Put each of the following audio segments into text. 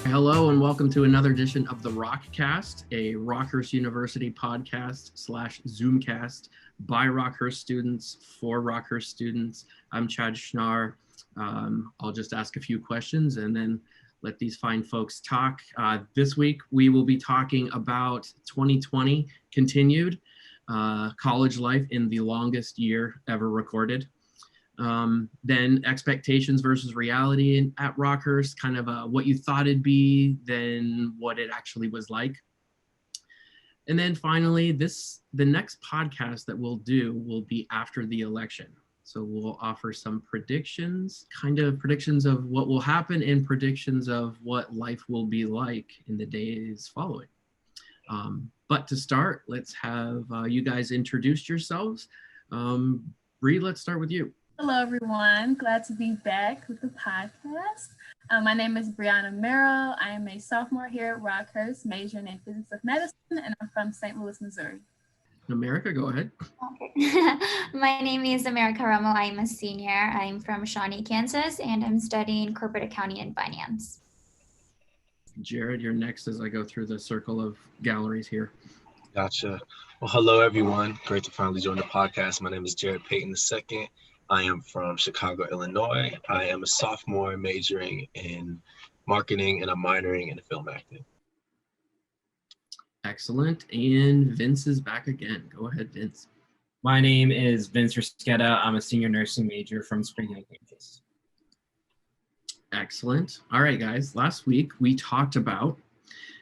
Hello and welcome to another edition of the RockCast, a Rockhurst University podcast / Zoomcast by Rockhurst students for Rockhurst students. I'm Chad Schnarr. I'll just ask a few questions and then let these fine folks talk. This week we will be talking about 2020 continued, college life in the longest year ever recorded. Then expectations versus reality at Rockhurst, kind of what you thought it'd be, then what it actually was like. And then finally, the next podcast that we'll do will be after the election. So we'll offer some predictions, kind of predictions of what will happen and predictions of what life will be like in the days following. But to start, let's have you guys introduce yourselves. Bree, let's start with you. Hello, everyone. Glad to be back with the podcast. My name is Bri'Yana and America. I am a sophomore here at Rockhurst, majoring in physics of medicine, and I'm from St. Louis, Missouri. America, go ahead. Okay. My name is America Romo. I'm a senior. I'm from Shawnee, Kansas, and I'm studying corporate accounting and finance. Jerrit, you're next as I go through the circle of galleries here. Gotcha. Well, hello, everyone. Great to finally join the podcast. My name is Jerrit Payton II. I am from Chicago, Illinois. I am a sophomore majoring in marketing and I'm minoring in film acting. Excellent. And Vince is back again. Go ahead, Vince. My name is Vince Risqueta. I'm a senior nursing major from Spring Hill, Kansas. Excellent. All right, guys. Last week we talked about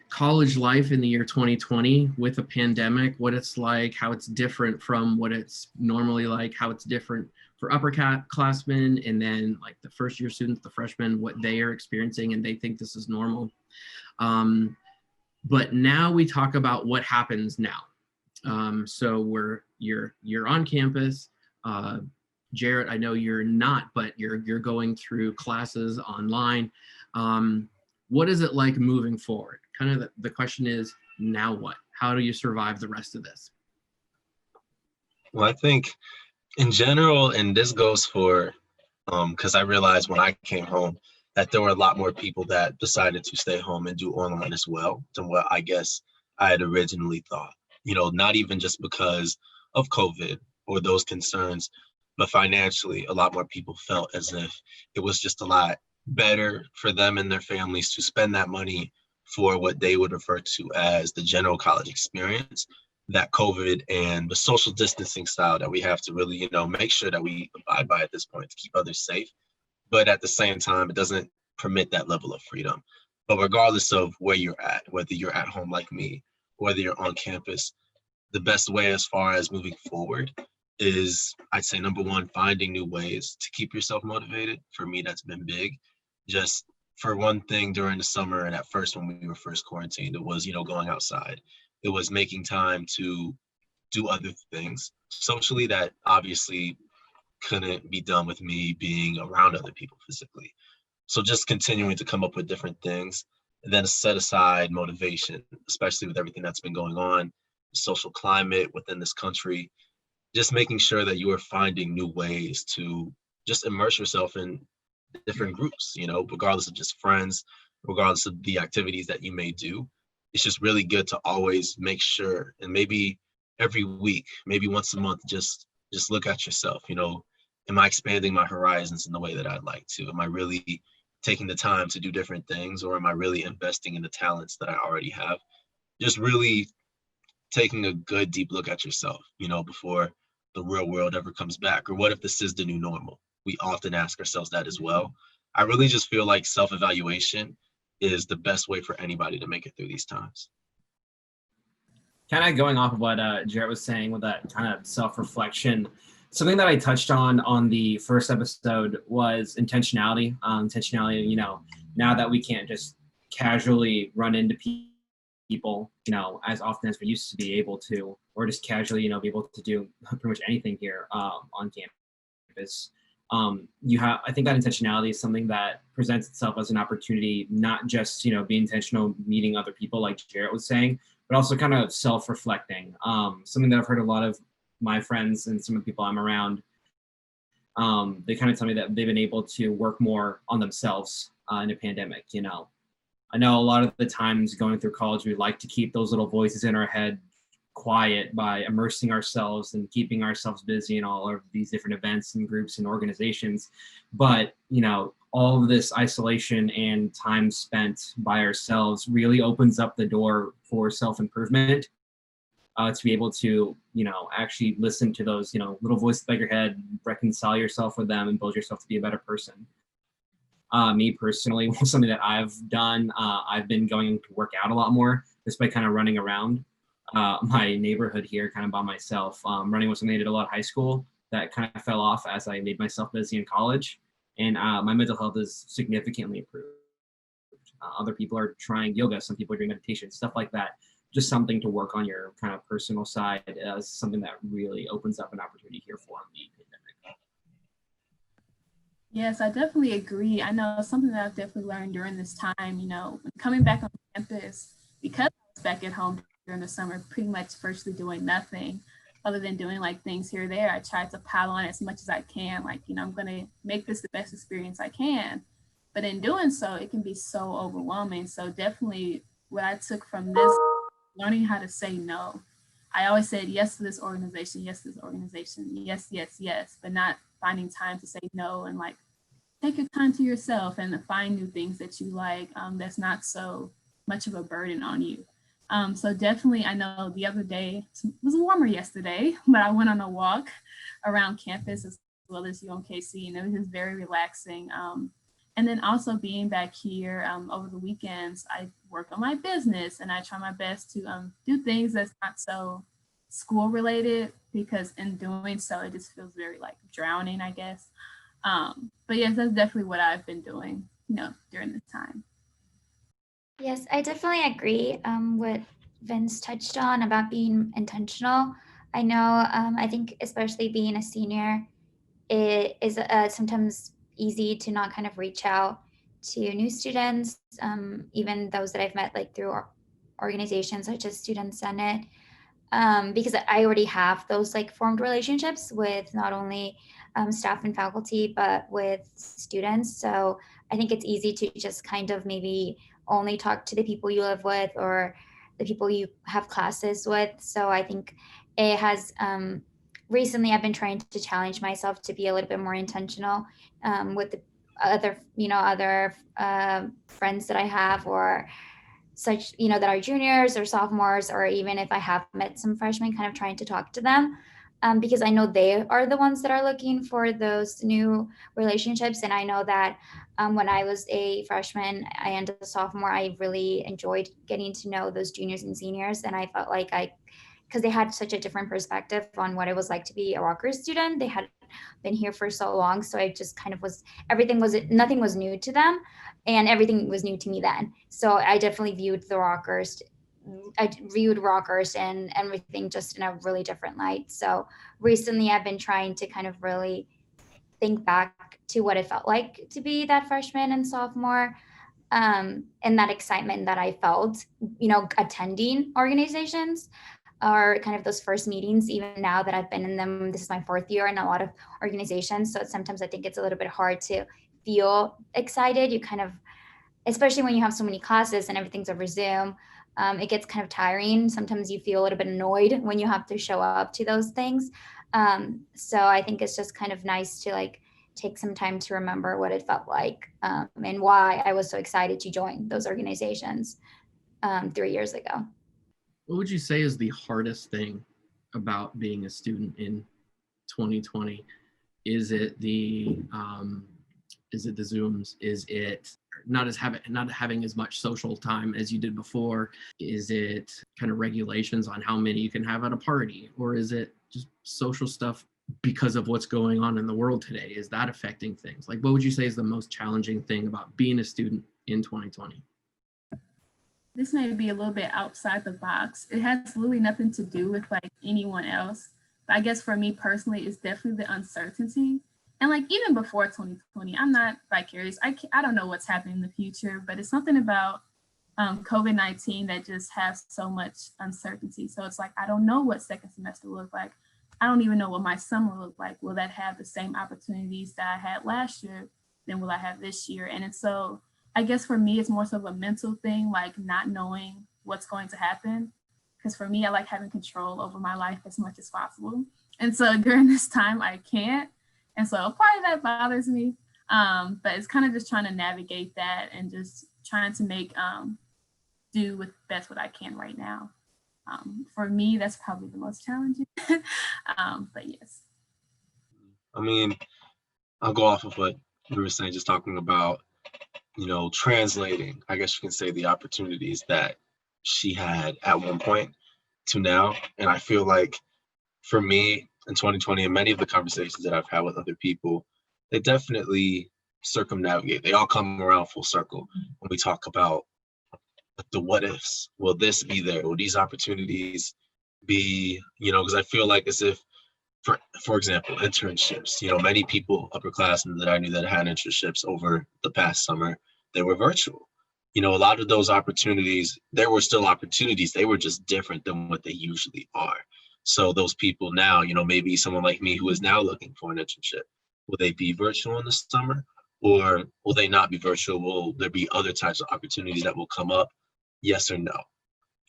college life in the year 2020 with a pandemic, what it's like, how it's different from what it's normally like, how it's different for upperclassmen, and then like the first year students, the freshmen, what they are experiencing, and they think this is normal. But now we talk about what happens now. So you're on campus. Jerrit, I know you're not, but you're going through classes online. What is it like moving forward? Kind of the question is, now what? How do you survive the rest of this? Well, I think in general, and this goes for, because I realized when I came home that there were a lot more people that decided to stay home and do online as well than what I guess I had originally thought. You know, not even just because of COVID or those concerns, but financially, a lot more people felt as if it was just a lot better for them and their families to spend that money for what they would refer to as the general college experience, that COVID and the social distancing style that we have to really, make sure that we abide by at this point to keep others safe. But at the same time, it doesn't permit that level of freedom. But regardless of where you're at, whether you're at home like me, whether you're on campus, the best way as far as moving forward is, I'd say, number one, finding new ways to keep yourself motivated. For me, that's been big. Just for one thing, during the summer and at first when we were first quarantined, it was, going outside. It was making time to do other things socially that obviously couldn't be done with me being around other people physically. So just continuing to come up with different things and then set aside motivation, especially with everything that's been going on, the social climate within this country, just making sure that you are finding new ways to just immerse yourself in different groups, regardless of just friends, regardless of the activities that you may do. It's just really good to always make sure, and maybe every week, maybe once a month, just look at yourself. Am I expanding my horizons in the way that I'd like to? Am I really taking the time to do different things, or am I really investing in the talents that I already have? Just really taking a good deep look at yourself, before the real world ever comes back. Or what if this is the new normal? We often ask ourselves that as well. I really just feel like self-evaluation is the best way for anybody to make it through these times. Kind of going off of what Jerrit was saying with that kind of self-reflection, something that I touched on the first episode was intentionality. Intentionality, now that we can't just casually run into people, as often as we used to be able to, or just casually, be able to do pretty much anything here on campus. I think that intentionality is something that presents itself as an opportunity, not just, be intentional meeting other people like Jerrit was saying, but also kind of self-reflecting. Something that I've heard a lot of my friends and some of the people I'm around, they kind of tell me that they've been able to work more on themselves in a pandemic, I know a lot of the times going through college, we like to keep those little voices in our head quiet by immersing ourselves and keeping ourselves busy in all of these different events and groups and organizations. But, all of this isolation and time spent by ourselves really opens up the door for self-improvement, to be able to, actually listen to those, little voices by your head, reconcile yourself with them and build yourself to be a better person. Me personally, something that I've done, I've been going to work out a lot more just by kind of running around my neighborhood here kind of by myself. Running was something I did a lot in high school that kind of fell off as I made myself busy in college. And my mental health is significantly improved. Other people are trying yoga, some people are doing meditation, stuff like that. Just something to work on your kind of personal side is something that really opens up an opportunity here for the pandemic. Yes, I definitely agree. I know something that I've definitely learned during this time, coming back on campus, because I was back at home during the summer, pretty much virtually doing nothing other than doing like things here or there. I tried to pile on as much as I can. Like, I'm going to make this the best experience I can. But in doing so, it can be so overwhelming. So definitely what I took from this, learning how to say no. I always said yes to this organization, yes to this organization, yes, yes, yes, but not finding time to say no and like take your time to yourself and find new things that you like, that's not so much of a burden on you. So definitely, I know the other day, it was warmer yesterday, but I went on a walk around campus as well as UMKC, and it was just very relaxing. And then also being back here over the weekends, I work on my business and I try my best to do things that's not so school related, because in doing so, it just feels very like drowning, I guess. But yes, that's definitely what I've been doing, during this time. Yes, I definitely agree what Vince touched on about being intentional. I know, I think especially being a senior, it is sometimes easy to not kind of reach out to new students, even those that I've met like through organizations such as Student Senate, because I already have those like formed relationships with not only staff and faculty, but with students. So I think it's easy to just kind of maybe only talk to the people you live with or the people you have classes with. So I think it has, recently I've been trying to challenge myself to be a little bit more intentional with the other, other friends that I have, or such, that are juniors or sophomores, or even if I have met some freshmen, kind of trying to talk to them, because I know they are the ones that are looking for those new relationships. And I know that when I was a freshman and a sophomore, I really enjoyed getting to know those juniors and seniors. And I felt like because they had such a different perspective on what it was like to be a Rockhurst student. They had been here for so long. So I just kind of nothing was new to them, and everything was new to me then. So I definitely viewed Rockhurst and everything just in a really different light. So recently I've been trying to kind of really think back to what it felt like to be that freshman and sophomore, and that excitement that I felt, attending organizations, or kind of those first meetings. Even now that I've been in them, this is my 4th year in a lot of organizations. So sometimes I think it's a little bit hard to feel excited. You kind of, especially when you have so many classes and everything's over Zoom, it gets kind of tiring. Sometimes you feel a little bit annoyed when you have to show up to those things. So I think it's just kind of nice to like take some time to remember what it felt like, and why I was so excited to join those organizations 3 years ago. What would you say is the hardest thing about being a student in 2020? Is it the Zooms? Is it not having as much social time as you did before? Is it kind of regulations on how many you can have at a party? Or is it just social stuff because of what's going on in the world today? Is that affecting things? Like, what would you say is the most challenging thing about being a student in 2020? This may be a little bit outside the box. It has really nothing to do with like anyone else. But I guess for me personally, it's definitely the uncertainty. And like even before 2020, I'm not vicarious. I don't know what's happening in the future, but it's something about COVID-19 that just has so much uncertainty. So it's like, I don't know what second semester will look like. I don't even know what my summer will look like. Will that have the same opportunities that I had last year? Then will I have this year? And so I guess for me, it's more so of a mental thing, like not knowing what's going to happen. Because for me, I like having control over my life as much as possible. And so during this time, I can't. And so part of that bothers me. But it's kind of just trying to navigate that and just trying to make do with best what I can right now. For me, that's probably the most challenging. But yes. I mean, I'll go off of what we were saying, just talking about, translating, I guess you can say, the opportunities that she had at one point to now. And I feel like for me in 2020 and many of the conversations that I've had with other people, they definitely circumnavigate. They all come around full circle when we talk about the what ifs. Will this be there? Will these opportunities be, because I feel like as if, for example, internships, many people, upperclassmen that I knew that had internships over the past summer, they were virtual. A lot of those opportunities, there were still opportunities. They were just different than what they usually are. So those people now, maybe someone like me who is now looking for an internship, will they be virtual in the summer or will they not be virtual? Will there be other types of opportunities that will come up? Yes or no?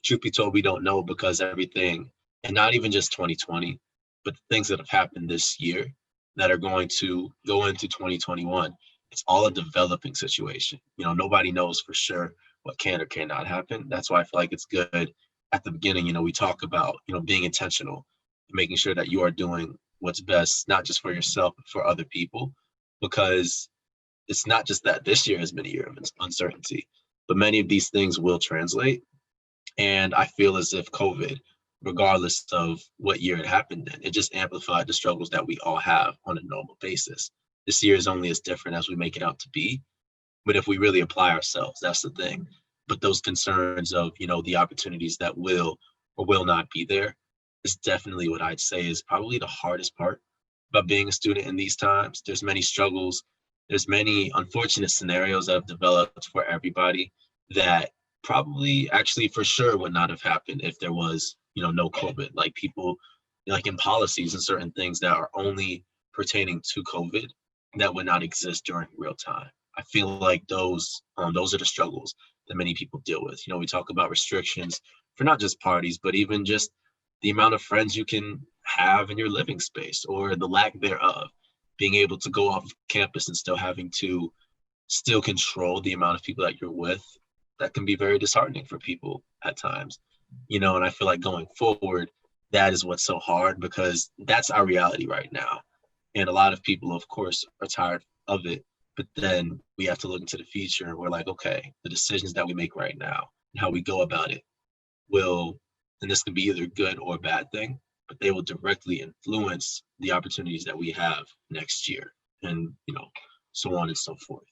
Truth be told, we don't know because everything, and not even just 2020, but the things that have happened this year that are going to go into 2021, it's all a developing situation. Nobody knows for sure what can or cannot happen. That's why I feel like it's good at the beginning, we talk about, being intentional, making sure that you are doing what's best, not just for yourself, but for other people, because it's not just that this year has been a year of uncertainty, but many of these things will translate. And I feel as if COVID, regardless of what year it happened in, it just amplified the struggles that we all have on a normal basis. This year is only as different as we make it out to be. But if we really apply ourselves, that's the thing. But those concerns of, the opportunities that will or will not be there is definitely what I'd say is probably the hardest part about being a student in these times. There's many struggles. There's many unfortunate scenarios that have developed for everybody that probably actually for sure would not have happened if there was, no COVID, like people like in policies and certain things that are only pertaining to COVID that would not exist during real time. I feel like those are the struggles that many people deal with. We talk about restrictions for not just parties, but even just the amount of friends you can have in your living space or the lack thereof, being able to go off campus and still having to control the amount of people that you're with. That can be very disheartening for people at times, and I feel like going forward, that is what's so hard because that's our reality right now. And a lot of people, of course, are tired of it. But then we have to look into the future and we're like, okay, the decisions that we make right now and how we go about it and this can be either good or bad thing, but they will directly influence the opportunities that we have next year and, so on and so forth.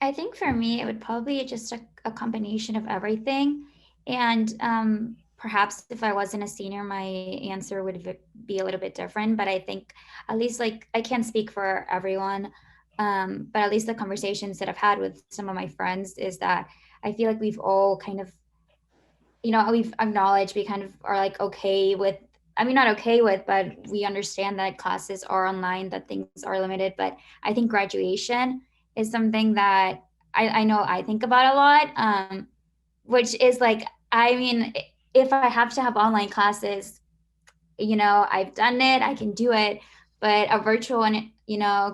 I think for me, it would probably be just a combination of everything. And perhaps if I wasn't a senior, my answer would be a little bit different. But I think at least I can't speak for everyone, but at least the conversations that I've had with some of my friends is that I feel like we've all kind of, we've acknowledged, we kind of are like okay with, not okay with, but we understand that classes are online, that things are limited. But I think graduation is something that I know I think about a lot, which is like, if I have to have online classes, I've done it, I can do it, but a virtual and,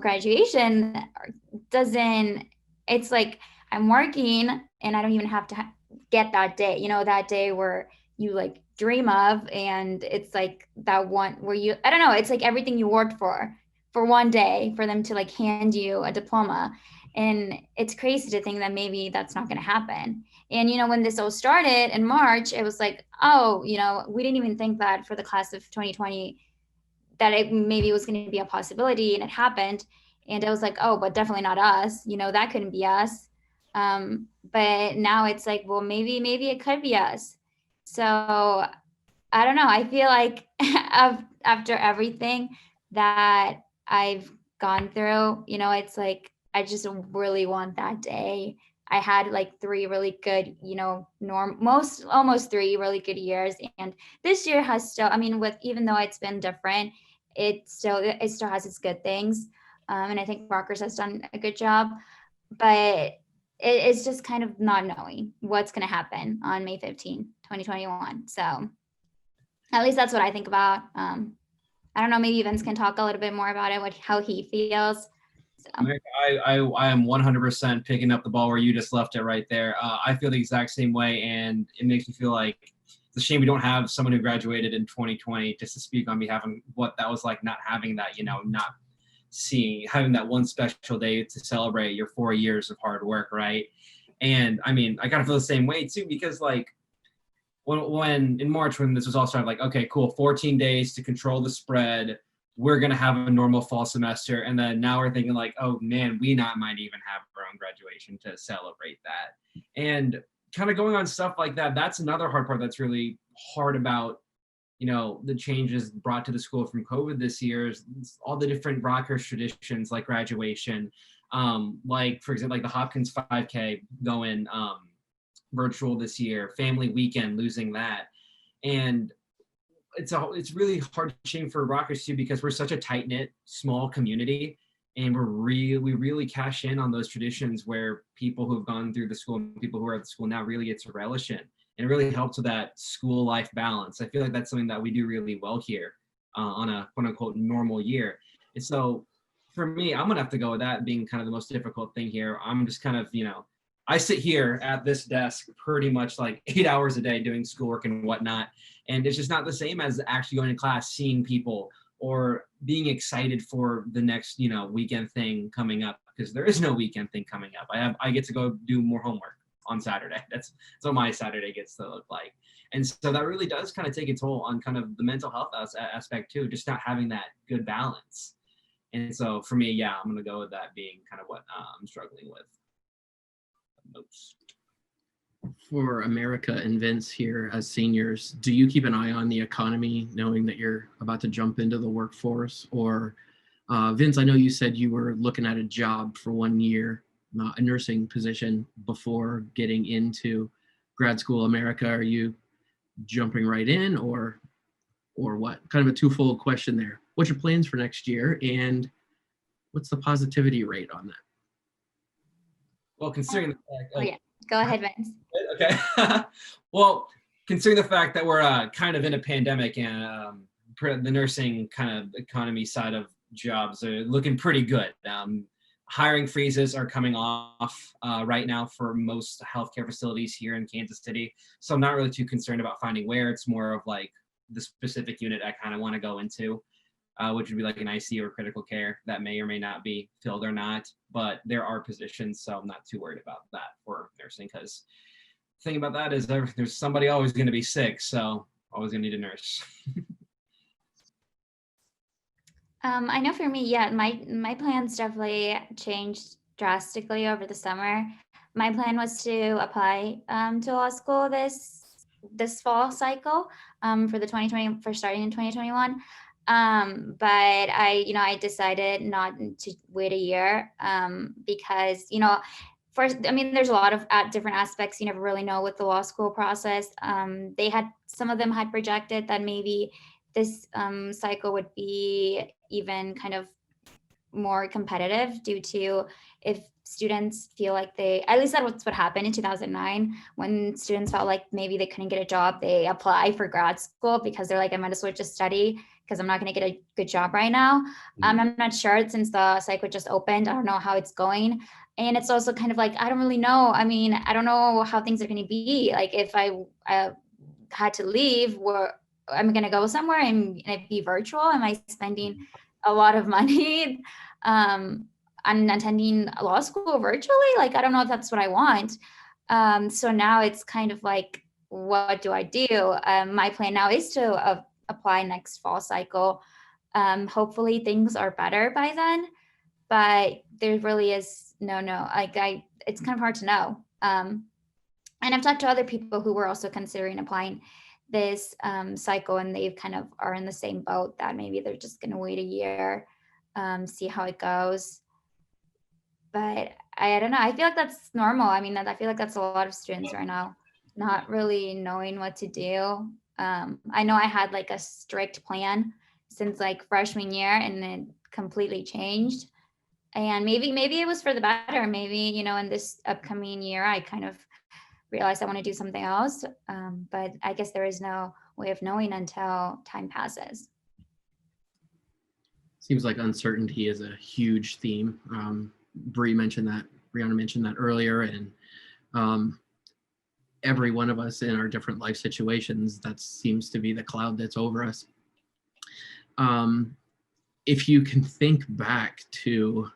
graduation it's like I'm working and I don't even have to get that day, that day where you like dream of, and it's like that one where I don't know, it's like everything you worked for one day for them to like hand you a diploma. And it's crazy to think that maybe that's not going to happen. And, when this all started in March, it was like, oh, we didn't even think that for the class of 2020, that it maybe was going to be a possibility, and it happened. And I was like, oh, but definitely not us, that couldn't be us. But now it's like, well, maybe it could be us. So I don't know. I feel like after everything that I've gone through, it's like, I just really want that day. I had like 3 really good, almost 3 really good years. And this year has still, even though it's been different, it still has its good things. And I think Rockhurst has done a good job. but it's just kind of not knowing what's going to happen on May 15, 2021. So at least that's what I think about. I don't know, maybe Vince can talk a little bit more about it, how he feels. So. I am 100% picking up the ball where you just left it right there. I feel the exact same way, and it makes me feel like it's a shame we don't have someone who graduated in 2020 just to speak on behalf of what that was like, not having that, not having that one special day to celebrate your 4 years of hard work, right? And I mean, I kind of feel the same way too, because like when in March, when this was all started, like, okay, cool, 14 days to control the spread, we're going to have a normal fall semester. And then now we're thinking like, oh man, we might even have our own graduation to celebrate that. And kind of going on stuff like that, that's another hard part that's really hard about, the changes brought to the school from COVID this year is all the different Rockhurst traditions like graduation, like for example, like the Hopkins 5K going virtual this year, family weekend, losing that. And it's really hard to change for Rockhurst too, because we're such a tight-knit, small community, and we really cash in on those traditions where people who've gone through the school and people who are at the school now really get to relish in. And it really helps with that school life balance. I feel like that's something that we do really well here on a quote unquote normal year. And so for me, I'm gonna have to go with that being kind of the most difficult thing here. I'm just kind of, I sit here at this desk pretty much like 8 hours a day doing schoolwork and whatnot. And it's just not the same as actually going to class, seeing people, or being excited for the next, weekend thing coming up, because there is no weekend thing coming up. I get to go do more homework on Saturday. That's what my Saturday gets to look like. And so that really does kind of take a toll on kind of the mental health aspect too, just not having that good balance. And so for me, yeah, I'm going to go with that being kind of what I'm struggling with. Oops. For America and Vince here as seniors, do you keep an eye on the economy knowing that you're about to jump into the workforce? Or Vince, I know you said you were looking at a job for 1 year, a nursing position before getting into grad school. America, are you jumping right in or what? Kind of a twofold question there. What's your plans for next year, and what's the positivity rate on that? Well, considering the fact, yeah, go ahead, Vince. Okay. Well, considering the fact that we're kind of in a pandemic and the nursing kind of economy side of jobs are looking pretty good. Hiring freezes are coming off right now for most healthcare facilities here in Kansas City. So I'm not really too concerned about finding where. It's more of like the specific unit I kind of want to go into, which would be like an ICU or critical care that may or may not be filled or not. But there are positions, so I'm not too worried about that for nursing, because the thing about that is there's somebody always going to be sick, so always going to need a nurse. I know for me, yeah, my plans definitely changed drastically over the summer. My plan was to apply to law school this fall cycle for starting in 2021. But I decided not to wait a year because, first, I mean, there's a lot of different aspects. You never really know with the law school process. Some of them had projected that maybe this cycle would be even kind of more competitive due to if students feel like at least that's what happened in 2009, when students felt like maybe they couldn't get a job, they apply for grad school because they're like, I might as well just study because I'm not going to get a good job right now. I'm not sure, since the cycle just opened. I don't know how it's going. And it's also kind of like, I don't really know. I mean, I don't know how things are going to be. Like if I had to leave, where I'm going to go somewhere and it'd be virtual. Am I spending a lot of money on attending law school virtually? Like, I don't know if that's what I want. So now it's kind of like, what do I do? My plan now is to apply next fall cycle. Hopefully things are better by then, but there really is it's kind of hard to know. And I've talked to other people who were also considering applying this cycle, and they've kind of are in the same boat, that maybe they're just going to wait a year, see how it goes. But I don't know. I feel like that's normal. I mean, I feel like that's a lot of students right now, not really knowing what to do. I know I had like a strict plan since like freshman year, and it completely changed. And maybe it was for the better. Maybe, you know, in this upcoming year, I kind of realized I want to do something else. But I guess there is no way of knowing until time passes. Seems like uncertainty is a huge theme. Bri'Yana mentioned that earlier, and every one of us in our different life situations, that seems to be the cloud that's over us. If you can think back to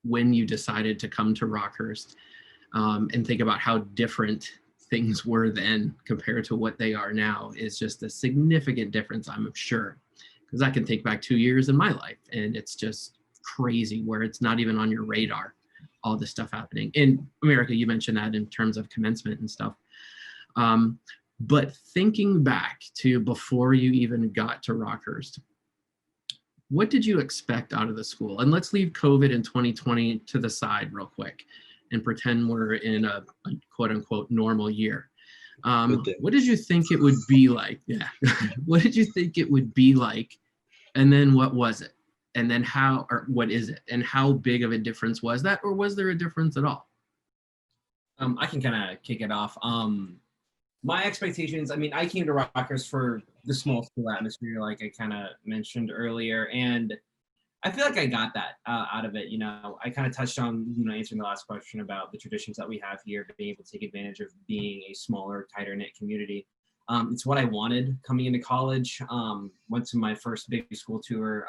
when you decided to come to Rockhurst, and think about how different things were then compared to what they are now, is just a significant difference, I'm sure. Because I can think back 2 years in my life, and it's just crazy where it's not even on your radar, all this stuff happening. In America, you mentioned that in terms of commencement and stuff. But thinking back to before you even got to Rockhurst, what did you expect out of the school? And let's leave COVID in 2020 to the side real quick and pretend we're in a quote unquote normal year. What did you think it would be like? Yeah. What did you think it would be like? And then what was it? And then how, or what is it? And how big of a difference was that? Or was there a difference at all? I can kind of kick it off. My expectations, I mean, I came to Rockhurst for the small school atmosphere, like I kind of mentioned earlier. And I feel like I got that out of it. You know, I kind of touched on, you know, answering the last question about the traditions that we have here, being able to take advantage of being a smaller, tighter knit community. It's what I wanted coming into college. Went to my first big school tour,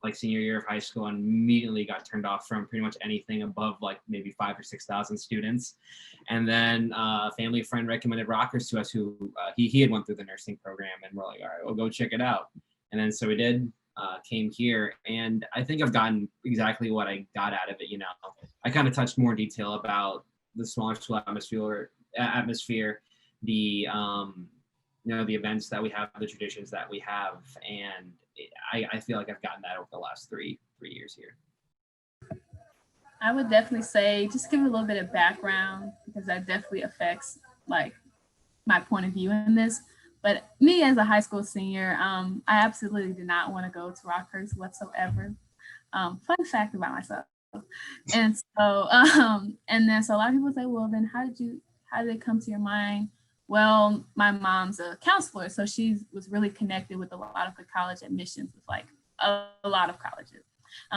like senior year of high school, and immediately got turned off from pretty much anything above like maybe 5,000 or 6,000 students. And then a family friend recommended Rockhurst to us, who he had went through the nursing program, and we're like, all right, we'll go check it out. And then so we did. Came here, and I think I've gotten exactly what I got out of it. You know, I kind of touched more detail about the smaller school atmosphere, the you know, the events that we have, the traditions that we have, and I feel like I've gotten that over the last three years here. I would definitely say just give a little bit of background, because that definitely affects like my point of view in this. But me as a high school senior, I absolutely did not want to go to Rockhurst whatsoever. Fun fact about myself. And so, and then so a lot of people say, well, then how did it come to your mind? Well, my mom's a counselor, so she was really connected with a lot of the college admissions, with like a lot of colleges.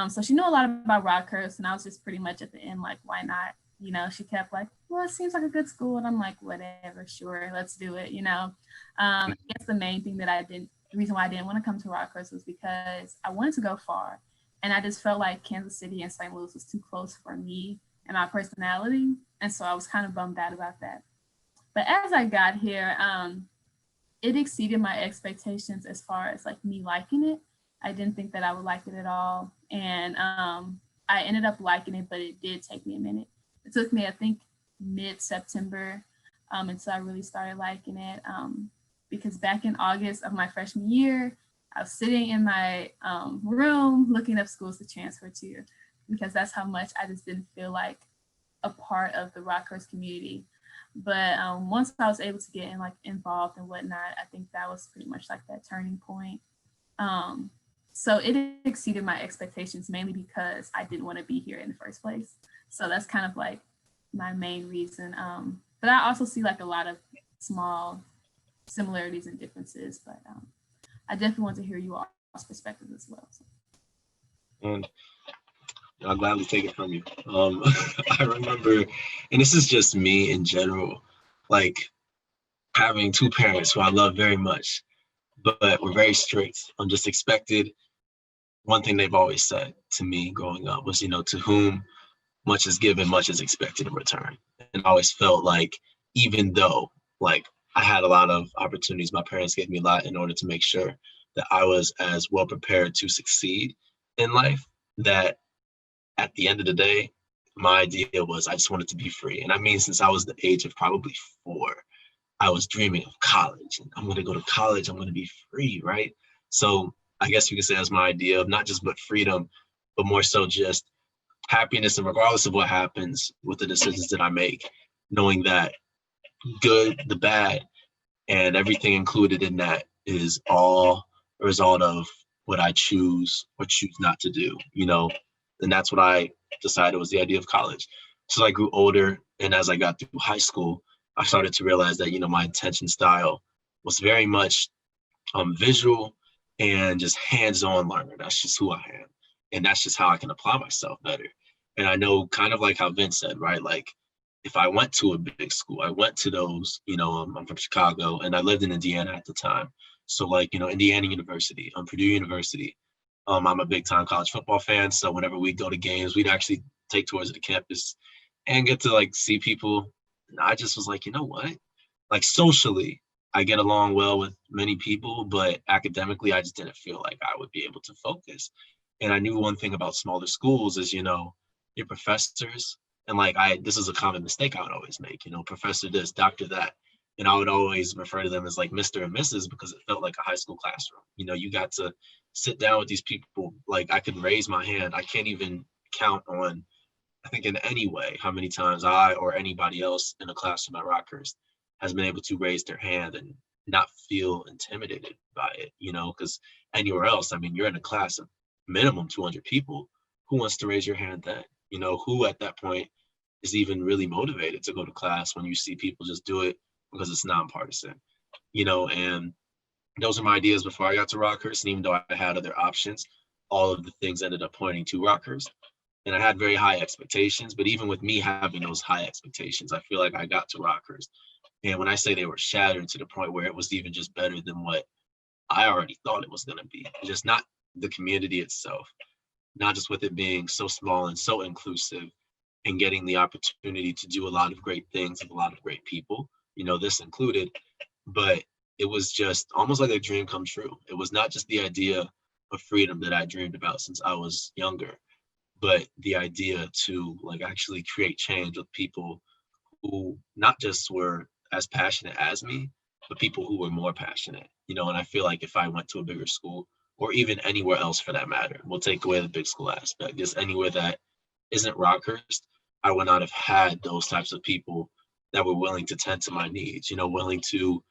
So she knew a lot about Rockhurst, and I was just pretty much at the end like, why not? You know, she kept like, well, it seems like a good school. And I'm like, whatever, sure, let's do it, you know. I guess the main thing that the reason why I didn't want to come to Rockhurst was because I wanted to go far. And I just felt like Kansas City and St. Louis was too close for me and my personality. And so I was kind of bummed out about that. But as I got here, it exceeded my expectations as far as like me liking it. I didn't think that I would like it at all. And I ended up liking it, but it did take me a minute. It took me, I think, mid-September until I really started liking it. Because back in August of my freshman year, I was sitting in my room looking up schools to transfer to, because that's how much I just didn't feel like a part of the Rockhurst community. But once I was able to get involved and whatnot, I think that was pretty much like that turning point. So it exceeded my expectations, mainly because I didn't want to be here in the first place. So that's kind of like my main reason. But I also see like a lot of small similarities and differences, but I definitely want to hear you all's perspective as well. So. And I'll gladly take it from you. I remember, and this is just me in general, like having two parents who I love very much, but were very strict on just expected. One thing they've always said to me growing up was, you know, to whom much is given, much is expected in return. And I always felt like, even though like I had a lot of opportunities, my parents gave me a lot in order to make sure that I was as well prepared to succeed in life, that at the end of the day, my idea was I just wanted to be free. And I mean, since I was the age of probably 4, I was dreaming of college. And I'm going to go to college. I'm going to be free, right? So I guess you could say that's my idea of not just but freedom, but more so just happiness, and regardless of what happens with the decisions that I make, knowing that good, the bad, and everything included in that is all a result of what I choose or choose not to do. You know, And that's what I decided was the idea of college. So I grew older, and as I got through high school, I started to realize that, my intention style was very much visual and just hands-on learner. That's just who I am. And that's just how I can apply myself better. And I know, kind of like how Vince said, right? Like, if I went to a big school, I went to those, I'm from Chicago and I lived in Indiana at the time. So like, Indiana University, Purdue University. I'm a big time college football fan. So whenever we go to games, we'd actually take tours of the campus and get to like see people. And I just was like, you know what? Like socially, I get along well with many people, but academically, I just didn't feel like I would be able to focus. And I knew one thing about smaller schools is, your professors, and like this is a common mistake I would always make, professor this, doctor that. And I would always refer to them as like Mr. and Mrs. because it felt like a high school classroom. You got to sit down with these people. Like I could raise my hand. I can't even count on, I think in any way, how many times I or anybody else in a classroom at Rockhurst has been able to raise their hand and not feel intimidated by it, because anywhere else, I mean, you're in a class of minimum 200 people. Who wants to raise your hand then? Who at that point is even really motivated to go to class when you see people just do it because it's nonpartisan, and those are my ideas before I got to Rockhurst. And even though I had other options, all of the things ended up pointing to Rockhurst. And I had very high expectations, but even with me having those high expectations, I feel like I got to Rockhurst. And when I say they were shattered to the point where it was even just better than what I already thought it was going to be, just not the community itself, not just with it being so small and so inclusive and getting the opportunity to do a lot of great things with a lot of great people, this included, but it was just almost like a dream come true. It was not just the idea of freedom that I dreamed about since I was younger, but the idea to like actually create change with people who not just were as passionate as me, but people who were more passionate, and I feel like if I went to a bigger school or even anywhere else for that matter, we'll take away the big school aspect, just anywhere that isn't Rockhurst, I would not have had those types of people that were willing to tend to my needs, willing to,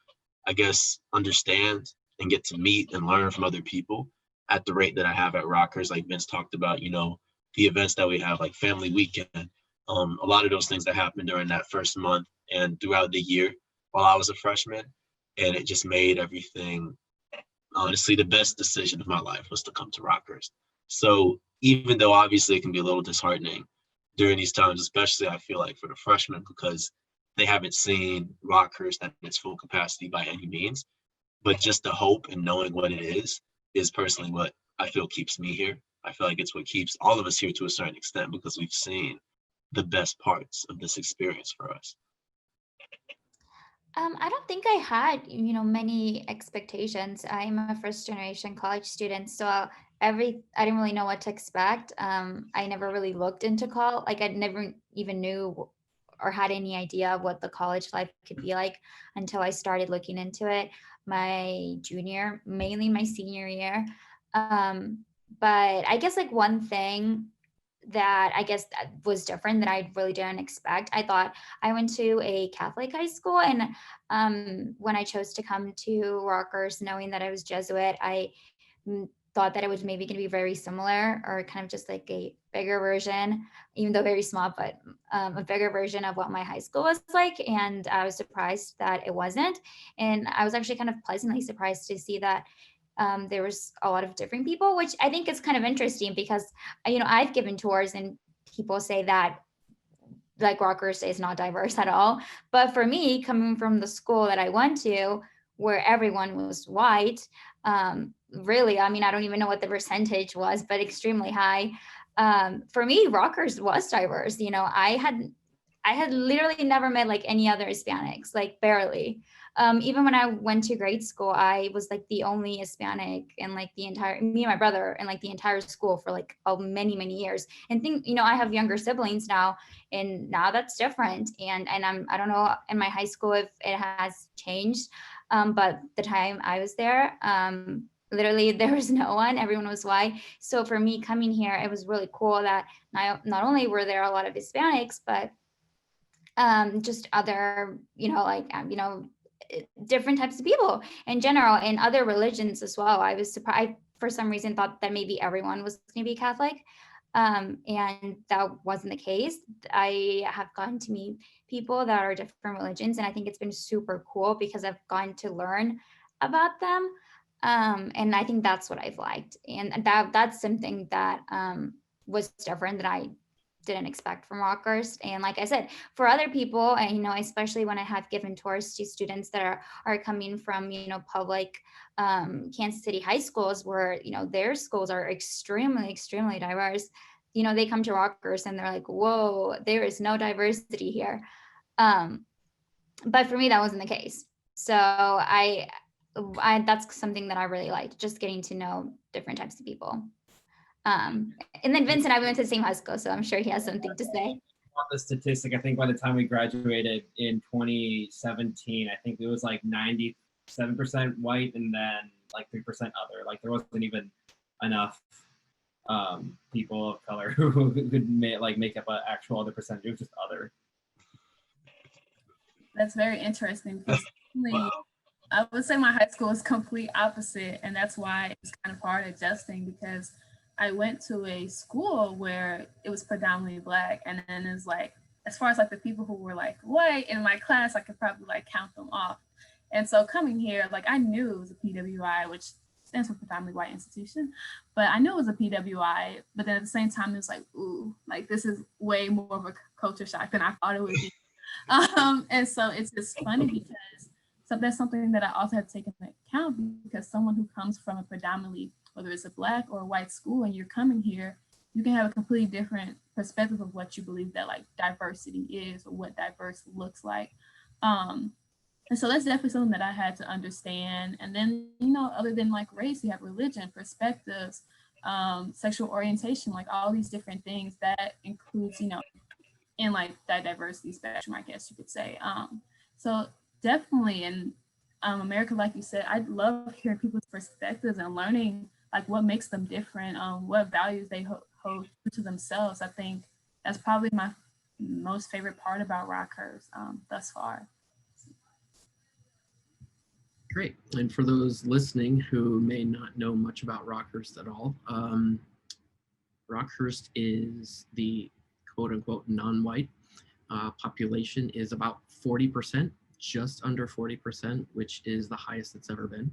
I guess, understand and get to meet and learn from other people at the rate that I have at Rockhurst. Like Vince talked about, the events that we have, like family weekend, a lot of those things that happened during that first month and throughout the year while I was a freshman. And it just made everything, honestly, the best decision of my life was to come to Rockhurst. So even though obviously it can be a little disheartening during these times, especially I feel like for the freshmen, because they haven't seen Rockhurst at its full capacity by any means, but just the hope and knowing what it is personally what I feel keeps me here. I feel like it's what keeps all of us here to a certain extent because we've seen the best parts of this experience for us. I don't think I had, many expectations. I'm a first generation college student, so I didn't really know what to expect. I never really looked into college. Like I never even knew or had any idea of what the college life could be like until I started looking into it my junior, mainly my senior year. But I guess like one thing that I guess that was different that I really didn't expect. I thought I went to a Catholic high school, and when I chose to come to Rockhurst, knowing that I was Jesuit, I thought that it was maybe going to be very similar or kind of just like a bigger version, even though very small, but a bigger version of what my high school was like. And I was surprised that it wasn't. And I was actually kind of pleasantly surprised to see that there was a lot of different people, which I think is kind of interesting because, I've given tours and people say that like Rockhurst is not diverse at all. But for me, coming from the school that I went to where everyone was white, really, I mean, I don't even know what the percentage was, but extremely high. For me, Rockhurst was diverse. I had literally never met like any other Hispanics, like barely. Even when I went to grade school, I was like the only Hispanic in like me and my brother and like the entire school for like many, many years. And I have younger siblings now, and now that's different. And I don't know in my high school if it has changed, but the time I was there, literally there was no one, everyone was white. So for me coming here, it was really cool that not only were there a lot of Hispanics, but just other, different types of people in general and other religions as well. I was surprised, for some reason thought that maybe everyone was going to be Catholic. And that wasn't the case. I have gotten to meet people that are different religions, and I think it's been super cool because I've gotten to learn about them. And I think that's what I've liked. And that's something that was different that I didn't expect from Rockhurst. And like I said, for other people, and especially when I have given tours to students that are coming from public Kansas City high schools, where their schools are extremely diverse. They come to Rockhurst and they're like, whoa, there is no diversity here. But for me, that wasn't the case. So I that's something that I really liked, just getting to know different types of people. And then Vince and I went to the same high school, so I'm sure he has something to say. On the statistic, I think by the time we graduated in 2017, I think it was like 97% white and then like 3% other. Like there wasn't even enough people of color who could make up an actual other percentage. It was just other. That's very interesting. I would say my high school is complete opposite, and that's why it's kind of hard adjusting, because I went to a school where it was predominantly Black, and then it's like, as far as like the people who were like white in my class, I could probably like count them off. And so coming here, like I knew it was a PWI, which stands for predominantly white institution, but I knew it was a PWI, but then at the same time, it was like, ooh, like this is way more of a culture shock than I thought it would be. And so it's just funny because that's something that I also had taken into account, because someone who comes from a predominantly, whether it's a Black or a white school, and you're coming here, you can have a completely different perspective of what you believe that like diversity is, or what diverse looks like. And so that's definitely something that I had to understand. And then, other than like race, you have religion, perspectives, sexual orientation, like all these different things that includes, in like that diversity spectrum, I guess you could say. So definitely in America, like you said, I love hearing people's perspectives and learning like what makes them different, what values they hold to themselves. I think that's probably my most favorite part about Rockhurst thus far. Great. And for those listening who may not know much about Rockhurst at all, Rockhurst is the quote unquote non-white population is about 40%, just under 40%, which is the highest it's ever been.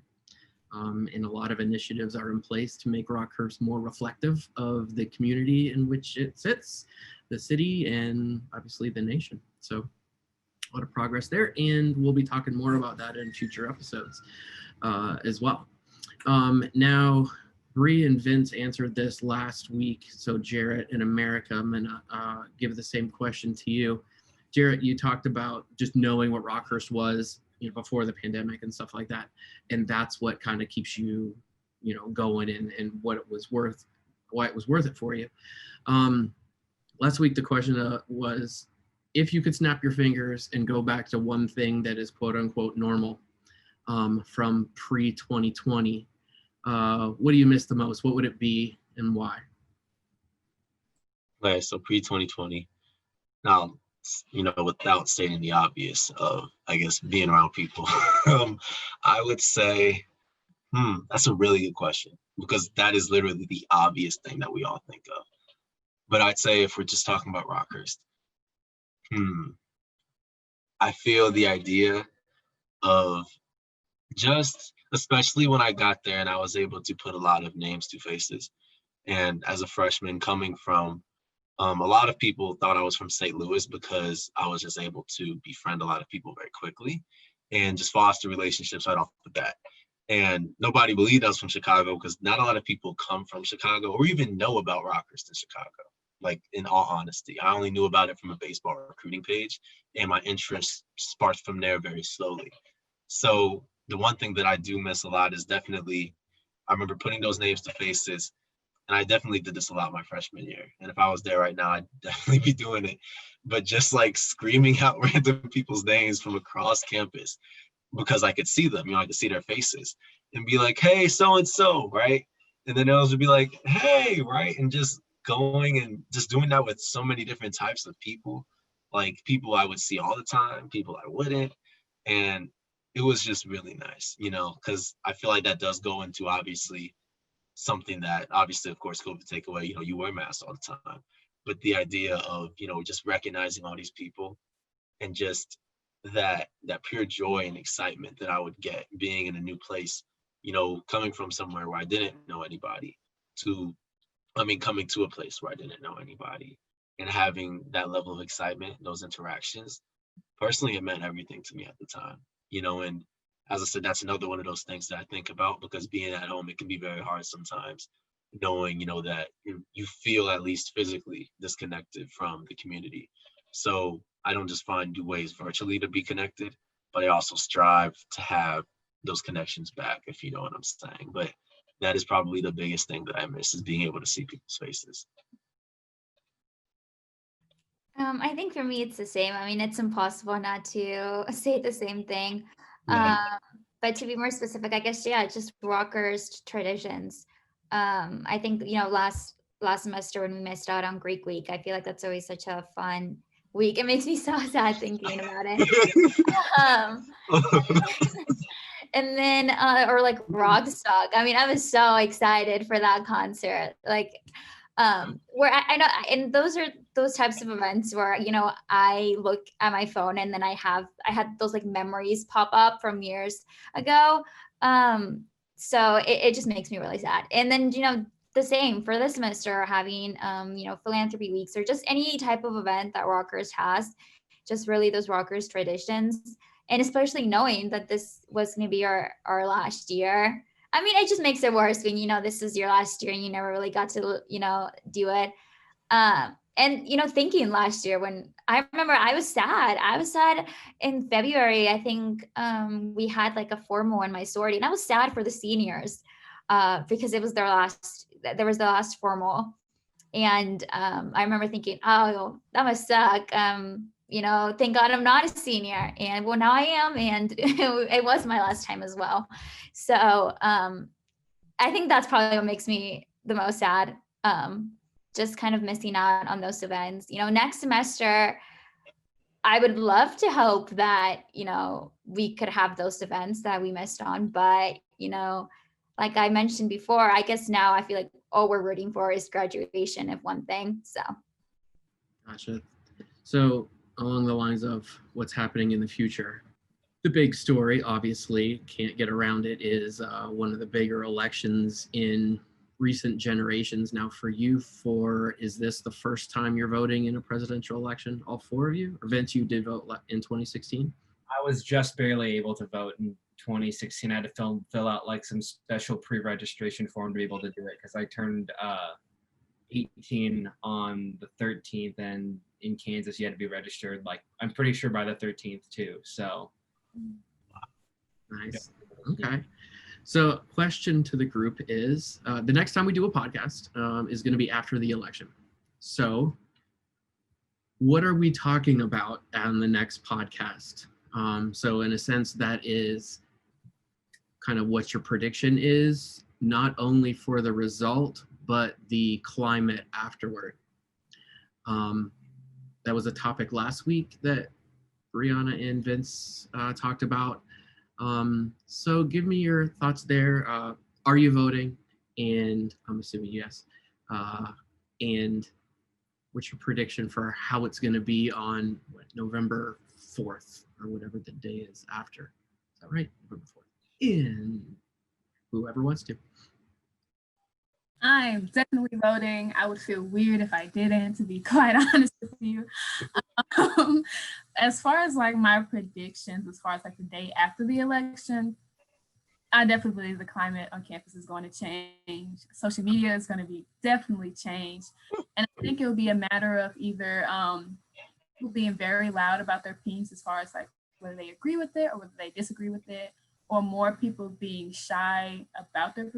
And a lot of initiatives are in place to make Rockhurst more reflective of the community in which it sits, the city, and obviously the nation. So a lot of progress there, and we'll be talking more about that in future episodes as well. Now, Bree and Vince answered this last week, so Jerrit and America, I'm gonna give the same question to you. Jerrit, you talked about just knowing what Rockhurst was, before the pandemic and stuff like that, and that's what kind of keeps you, going and what it was worth, why it was worth it for you. Last week the question was, if you could snap your fingers and go back to one thing that is quote unquote normal from pre-2020, what do you miss the most? What would it be and why? Okay, so pre-2020. Now, without stating the obvious of, I guess, being around people, I would say, that's a really good question, because that is literally the obvious thing that we all think of. But I'd say if we're just talking about Rockhurst, I feel the idea of just, especially when I got there and I was able to put a lot of names to faces. And as a freshman coming from, a lot of people thought I was from St. Louis because I was just able to befriend a lot of people very quickly and just foster relationships right off the bat. And nobody believed I was from Chicago because not a lot of people come from Chicago or even know about Rockhurst in Chicago. Like, in all honesty, I only knew about it from a baseball recruiting page, and my interest sparked from there very slowly. So the one thing that I do miss a lot is definitely, I remember putting those names to faces, and I definitely did this a lot my freshman year. And if I was there right now, I'd definitely be doing it. But just like screaming out random people's names from across campus, because I could see them, I could see their faces, and be like, hey, so-and-so, right? And then others would be like, hey, right? And just going and just doing that with so many different types of people, like people I would see all the time, people I wouldn't. And it was just really nice, because I feel like that does go into, obviously, something that obviously, of course, COVID take away, you wear masks all the time. But the idea of, just recognizing all these people and just that pure joy and excitement that I would get being in a new place, coming from somewhere where I didn't know anybody to, coming to a place where I didn't know anybody and having that level of excitement, those interactions, personally, it meant everything to me at the time, and as I said, that's another one of those things that I think about, because being at home, it can be very hard sometimes, knowing, that you feel at least physically disconnected from the community. So I don't just find new ways virtually to be connected, but I also strive to have those connections back, if you know what I'm saying. But that is probably the biggest thing that I miss, is being able to see people's faces. I think for me, it's the same. I mean, it's impossible not to say the same thing. Yeah. But to be more specific, I guess, yeah, it's just Rockhurst traditions. I think, last semester when we missed out on Greek Week, I feel like that's always such a fun week. It makes me so sad thinking about it. Um, and then, or like Rockstock. I mean, I was so excited for that concert. Like, where I know, and those are those types of events where, I look at my phone and then I had those like memories pop up from years ago. So it just makes me really sad. And then, the same for this semester, having, philanthropy weeks or just any type of event that Rockhurst has, just really those Rockhurst traditions. And especially knowing that this was going to be our last year. I mean, it just makes it worse when, this is your last year and you never really got to, do it. And, thinking last year when I remember I was sad in February. I think we had like a formal in my sorority, and I was sad for the seniors because it was their last formal. And I remember thinking, oh, that must suck. Thank God I'm not a senior. And well, now I am. And it was my last time as well. So I think that's probably what makes me the most sad. Just kind of missing out on those events. Next semester, I would love to hope that, we could have those events that we missed on. But, like I mentioned before, I guess now I feel like all we're rooting for is graduation of one thing. So. Gotcha. So along the lines of what's happening in the future, the big story, obviously, can't get around it, is one of the bigger elections in recent generations. Now for you is this the first time you're voting in a presidential election, all four of you? Or Vince, you did vote in 2016? I was just barely able to vote in 2016. I had to fill out like some special pre-registration form to be able to do it, because I turned 18 on the 13th, and in Kansas you had to be registered, like I'm pretty sure by the 13th too. So nice. Okay. So question to the group is, the next time we do a podcast is going to be after the election. So what are we talking about on the next podcast? So in a sense, that is kind of what your prediction is, not only for the result, but the climate afterward. That was a topic last week that Bri'Yana and Vince talked about. So give me your thoughts there. Are you voting? And I'm assuming yes. And what's your prediction for how it's going to be on November 4th or whatever the day is after? Is that right? November 4th. And whoever wants to. I'm definitely voting. I would feel weird if I didn't, to be quite honest with you. As far as like my predictions, as far as like the day after the election, I definitely believe the climate on campus is going to change. Social media is going to be definitely changed. And I think it'll be a matter of either people being very loud about their opinions as far as like whether they agree with it or whether they disagree with it, or more people being shy about their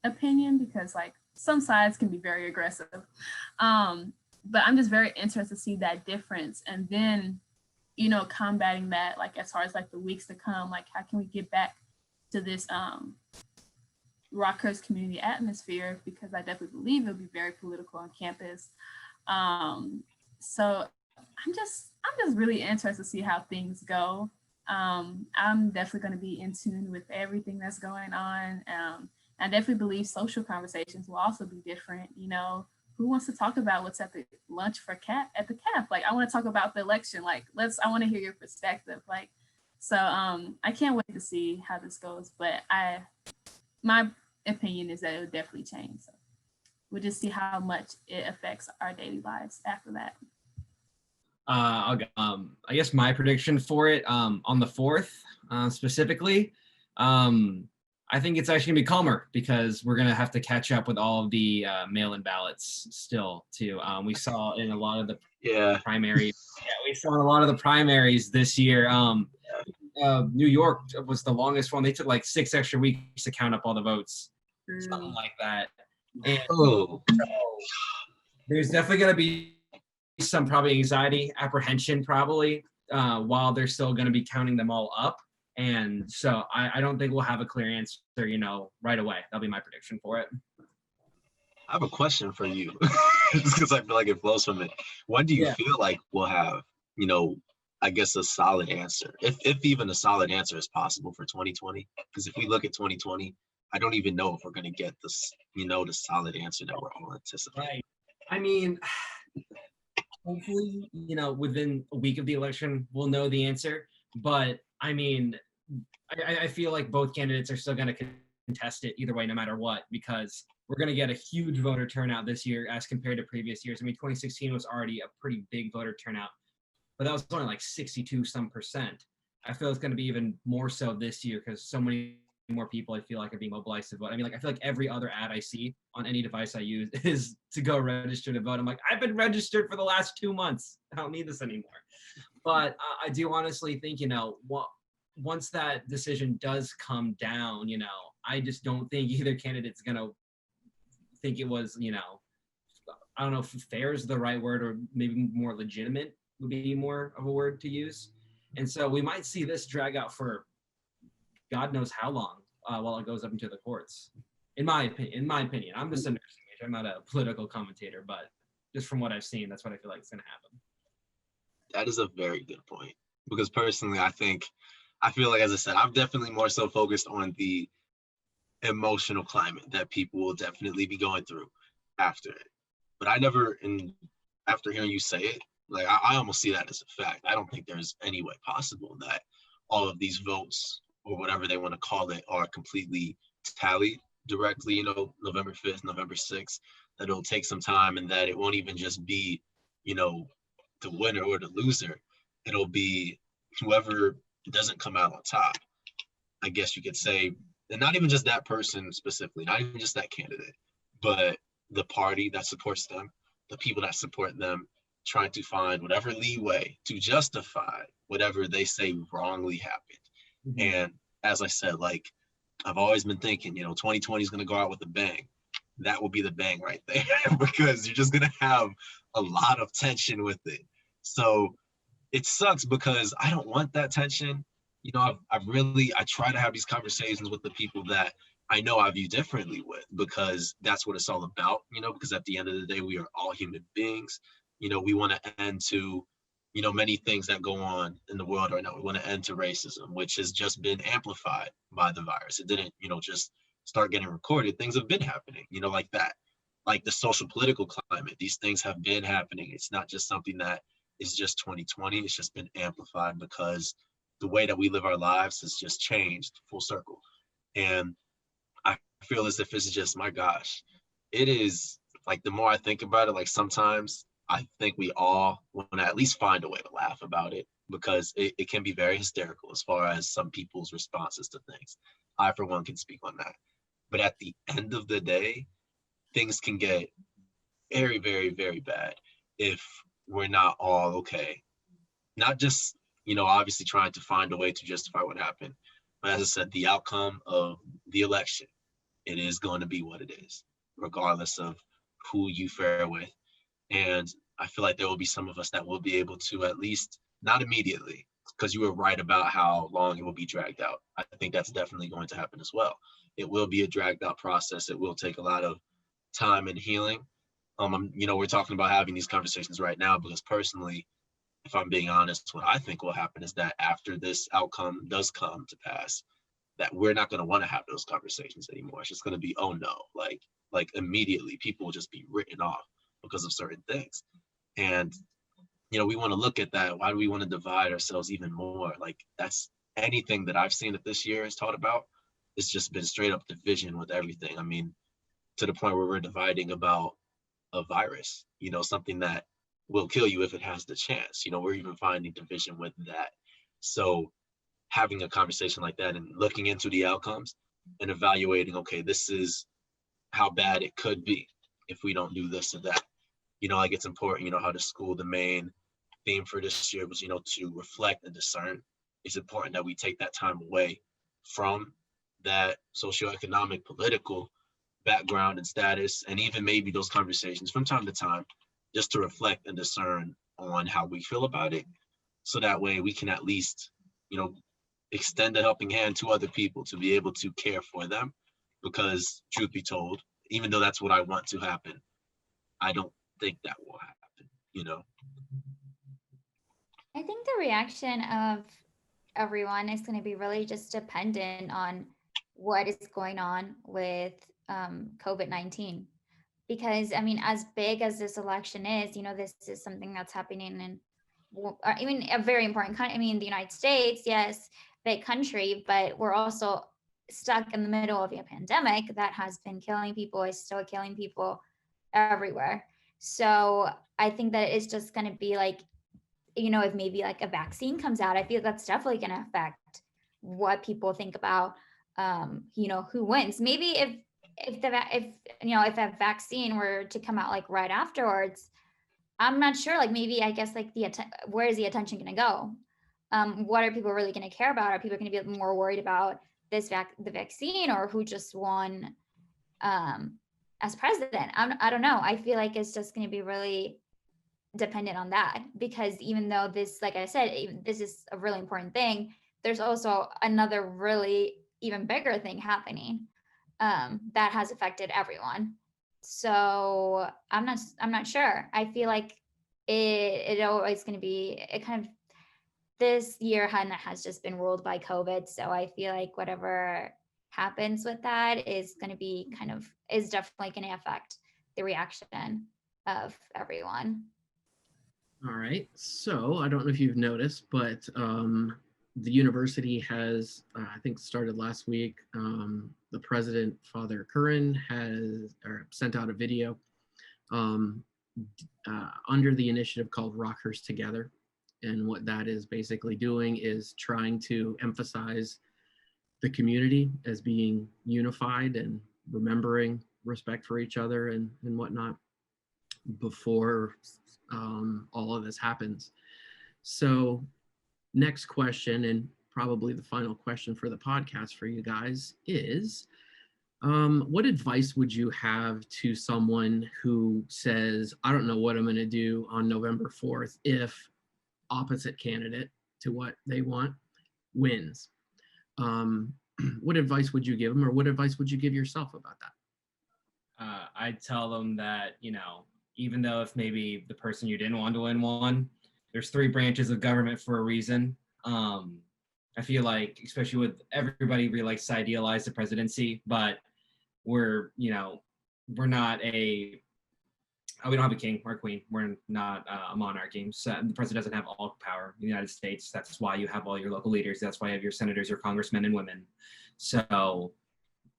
opinion, because like some sides can be very aggressive. But I'm just very interested to see that difference. And then, combating that, like as far as like the weeks to come, like how can we get back to this Rockhurst community atmosphere, because I definitely believe it'll be very political on campus. So I'm just really interested to see how things go. I'm definitely going to be in tune with everything that's going on. I definitely believe social conversations will also be different. You know, who wants to talk about what's at the lunch for CAP at the CAP? Like, I want to talk about the election. Like, I want to hear your perspective. Like, so I can't wait to see how this goes. But my opinion is that it would definitely change. So we'll just see how much it affects our daily lives after that. I guess my prediction for it on the 4th specifically, I think it's actually gonna be calmer because we're gonna have to catch up with all of the mail-in ballots still too. We saw in a lot of the primaries. Yeah, we saw in a lot of the primaries this year. New York was the longest one. They took like 6 extra weeks to count up all the votes, something like that. And so there's definitely gonna be some probably anxiety, apprehension probably while they're still gonna be counting them all up. And so I don't think we'll have a clear answer, right away. That'll be my prediction for it. I have a question for you, just because I feel like it flows from it. When do you feel like we'll have, I guess a solid answer, if even a solid answer is possible for 2020? Because if we look at 2020, I don't even know if we're going to get this, the solid answer that we're all anticipating. Right. I mean, hopefully, within a week of the election, we'll know the answer. But I mean, I feel like both candidates are still going to contest it either way, no matter what, because we're going to get a huge voter turnout this year as compared to previous years. I mean, 2016 was already a pretty big voter turnout, but that was only like 62% I feel it's going to be even more so this year because so many more people I feel like are being mobilized to vote. I mean, like I feel like every other ad I see on any device I use is to go register to vote. I'm like, I've been registered for the last 2 months. I don't need this anymore. But I do honestly think, once that decision does come down, I just don't think either candidate's going to think it was, I don't know if fair is the right word or maybe more legitimate would be more of a word to use. And so we might see this drag out for God knows how long while it goes up into the courts. In my opinion, I'm just a nursing major. I'm not a political commentator, but just from what I've seen, that's what I feel like is going to happen. That is a very good point, because personally, I feel like, as I said, I'm definitely more so focused on the emotional climate that people will definitely be going through after it. But after hearing you say it, like I almost see that as a fact. I don't think there's any way possible that all of these votes or whatever they want to call it are completely tallied directly, November 5th, November 6th, that it'll take some time and that it won't even just be, the winner or the loser. It'll be whoever doesn't come out on top, I guess you could say, and not even just that person specifically, not even just that candidate, but the party that supports them, the people that support them, trying to find whatever leeway to justify whatever they say wrongly happened. Mm-hmm. And as I said, like I've always been thinking, 2020 is going to go out with a bang. That will be the bang right there because you're just going to have a lot of tension with it. So it sucks because I don't want that tension. I try to have these conversations with the people that I know I view differently with, because that's what it's all about, because at the end of the day, we are all human beings. We want to end to, many things that go on in the world right now. We want to end to racism, which has just been amplified by the virus. It didn't, just start getting recorded. Things have been happening, like that, like the social political climate. These things have been happening. It's not just something that is just 2020. It's just been amplified because the way that we live our lives has just changed full circle. And I feel as if it's just, my gosh, it is like, the more I think about it, like sometimes I think we all want to at least find a way to laugh about it, because it can be very hysterical as far as some people's responses to things. I, for one, can speak on that. But at the end of the day, things can get very, very, very bad if we're not all okay. Not just, obviously trying to find a way to justify what happened, but as I said, the outcome of the election, it is going to be what it is, regardless of who you fare with. And I feel like there will be some of us that will be able to, at least not immediately, because you were right about how long it will be dragged out. I think that's definitely going to happen as well. It will be a dragged out process. It will take a lot of time and healing. We're talking about having these conversations right now because personally, if I'm being honest, what I think will happen is that after this outcome does come to pass, that we're not going to want to have those conversations anymore. It's just going to be, oh no, like immediately people will just be written off because of certain things. And, you know, we want to look at that. Why do we want to divide ourselves even more? Like, that's anything that I've seen that this year is taught about. It's just been straight up division with everything. I mean, to the point where we're dividing about a virus, you know, something that will kill you if it has the chance. You know, we're even finding division with that. So having a conversation like that and looking into the outcomes and evaluating, okay, this is how bad it could be if we don't do this or that. You know, like it's important, you know, how the main theme for this year was, you know, to reflect and discern. It's important that we take that time away from that socioeconomic, political background and status, and even maybe those conversations from time to time, just to reflect and discern on how we feel about it. So that way we can at least, you know, extend a helping hand to other people to be able to care for them. Because truth be told, even though that's what I want to happen, I don't think that will happen, you know? I think the reaction of everyone is going to be really just dependent on what is going on with COVID-19. Because, I mean, as big as this election is, you know, this is something that's happening in, I mean, a very important country. I mean, the United States, yes, big country, but we're also stuck in the middle of a pandemic that has been killing people, is still killing people everywhere. So I think that it's just going to be like, you know, if maybe like a vaccine comes out, I feel that's definitely going to affect what people think about, you know, who wins. Maybe if you know, if a vaccine were to come out like right afterwards, I'm not sure. Like maybe I guess like where is the attention going to go? What are people really going to care about? Are people going to be more worried about the vaccine, or who just won as president? I don't know. I feel like it's just going to be really dependent on that, because even though this, like I said, this is a really important thing, there's also another really even bigger thing happening that has affected everyone. So I'm not sure. I feel like it always going to be it kind of, this year has just been ruled by COVID. So I feel like whatever happens with that is going to be is definitely going to affect the reaction of everyone. All right. So I don't know if you've noticed, but the university has, I think, started last week. The president, Father Curran, has sent out a video under the initiative called Rockhurst Together. And what that is basically doing is trying to emphasize the community as being unified and remembering respect for each other and whatnot before all of this happens. So next question, and probably the final question for the podcast for you guys, is what advice would you have to someone who says, I don't know what I'm going to do on November 4th if opposite candidate to what they want wins? What advice would you give them, or what advice would you give yourself about that? I'd tell them that, you know, even though if maybe the person you didn't want to win won, there's 3 branches of government for a reason. I feel like, especially with everybody really likes to idealize the presidency, but we're not we don't have a king or a queen. We're not a monarchy. So the president doesn't have all power in the United States. That's why you have all your local leaders. That's why you have your senators, your congressmen and women. So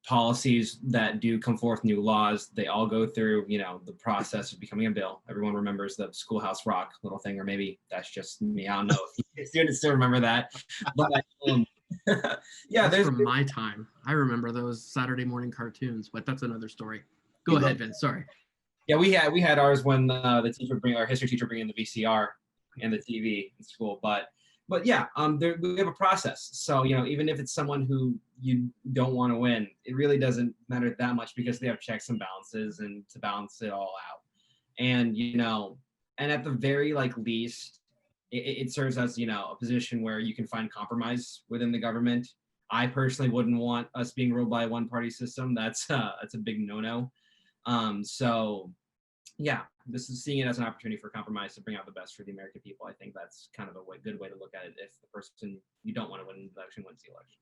policies that do come forth, new laws, they all go through, you know, the process of becoming a bill. Everyone remembers the Schoolhouse Rock little thing, or maybe that's just me. I don't know if students still remember that. But yeah, that's from my time. I remember those Saturday morning cartoons, but that's another story. Go ahead, Vince. Sorry. Yeah, we had ours when the teacher our history teacher bring in the VCR and the TV in school. But yeah, we have a process. So, you know, even if it's someone who you don't want to win, it really doesn't matter that much, because they have checks and balances and to balance it all out. And, you know, and at the very least, it serves as, you know, a position where you can find compromise within the government. I personally wouldn't want us being ruled by a one-party system. That's a big no-no. So yeah, this is seeing it as an opportunity for compromise to bring out the best for the American people. I think that's kind of a good way to look at it if the person you don't want to win the election wins the election.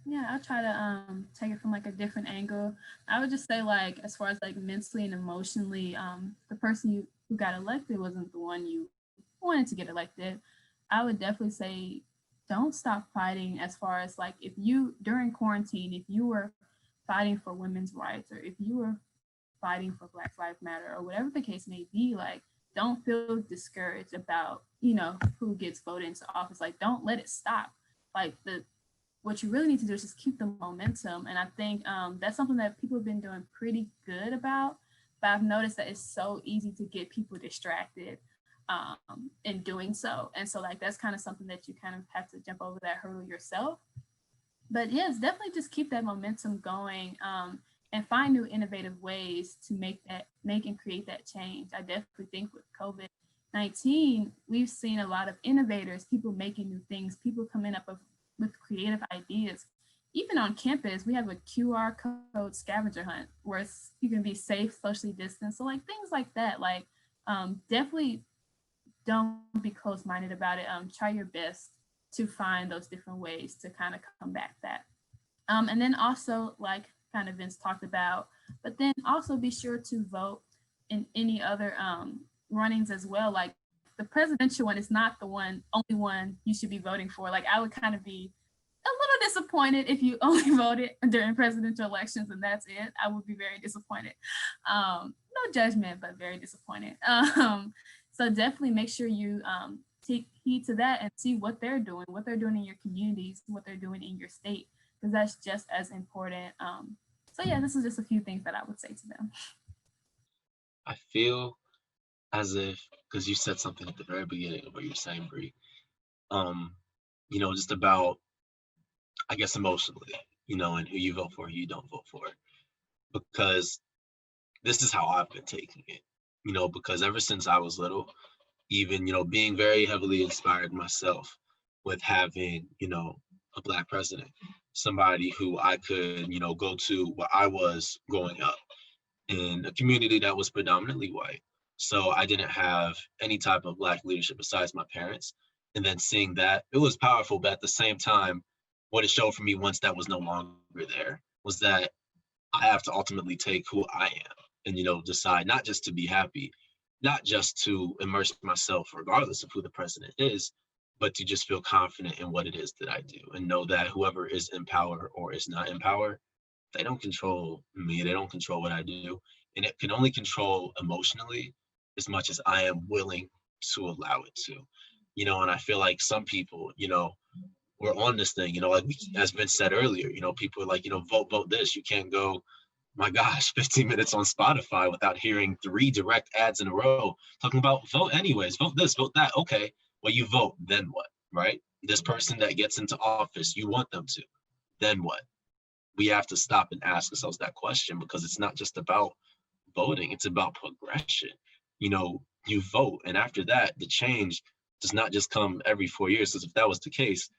Yeah, I'll try to take it from like a different angle. I would just say like as far as like mentally and emotionally, the person who got elected wasn't the one you wanted to get elected. I would definitely say don't stop fighting as far as like if you during quarantine, if you were fighting for women's rights or if you were fighting for Black Lives Matter or whatever the case may be, like don't feel discouraged about, who gets voted into office. Like don't let it stop. Like the what you really need to do is just keep the momentum. And I think that's something that people have been doing pretty good about. But I've noticed that it's so easy to get people distracted in doing so. And so, like, that's kind of something that you kind of have to jump over that hurdle yourself. But yeah, it's definitely just keep that momentum going and find new innovative ways to make and create that change. I definitely think with COVID-19, we've seen a lot of innovators, people making new things, people coming up with creative ideas. Even on campus, we have a QR code scavenger hunt where you can be safe, socially distanced. So like things like that, like definitely don't be closed-minded about it. Try your best to find those different ways to kind of combat that. And then also, like kind of Vince talked about, but then also be sure to vote in any other runnings as well. Like the presidential one is not the only one you should be voting for. Like I would kind of be a little disappointed if you only voted during presidential elections and that's it. I would be very disappointed. No judgment, but very disappointed. So definitely make sure you take heed to that and see what they're doing in your communities, what they're doing in your state, because that's just as important. So yeah, this is just a few things that I would say to them. I feel as if, because you said something at the very beginning of what you're saying, Bree, just about, I guess, emotionally, and who you vote for, who you don't vote for. Because this is how I've been taking it, because ever since I was little, even, being very heavily inspired myself with having, a Black president, somebody who I could, go to where I was growing up in a community that was predominantly white. So I didn't have any type of Black leadership besides my parents. And then seeing that, it was powerful, but at the same time, what it showed for me once that was no longer there was that I have to ultimately take who I am and, decide not just to be happy, not just to immerse myself regardless of who the president is, but to just feel confident in what it is that I do and know that whoever is in power or is not in power, they don't control me, they don't control what I do. And it can only control emotionally as much as I am willing to allow it to. And I feel like some people, we're on this thing, like as Vince said earlier, people are like, vote this. You can't go, my gosh, 15 minutes on Spotify without hearing 3 direct ads in a row talking about vote anyways, vote this, vote that. Okay, well, you vote, then what, right? This person that gets into office, you want them to, then what? We have to stop and ask ourselves that question because it's not just about voting, it's about progression. You vote, and after that, the change does not just come every 4 years, because if that was the case,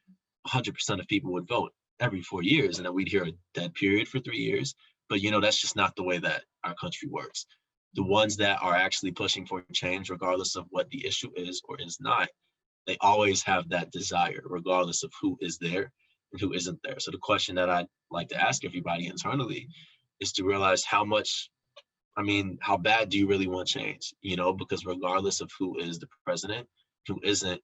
100% of people would vote every 4 years, and then we'd hear a dead period for 3 years. But that's just not the way that our country works. The ones that are actually pushing for change, regardless of what the issue is or is not, they always have that desire, regardless of who is there and who isn't there. So the question that I'd like to ask everybody internally is to realize how bad do you really want change? Because regardless of who is the president, who isn't,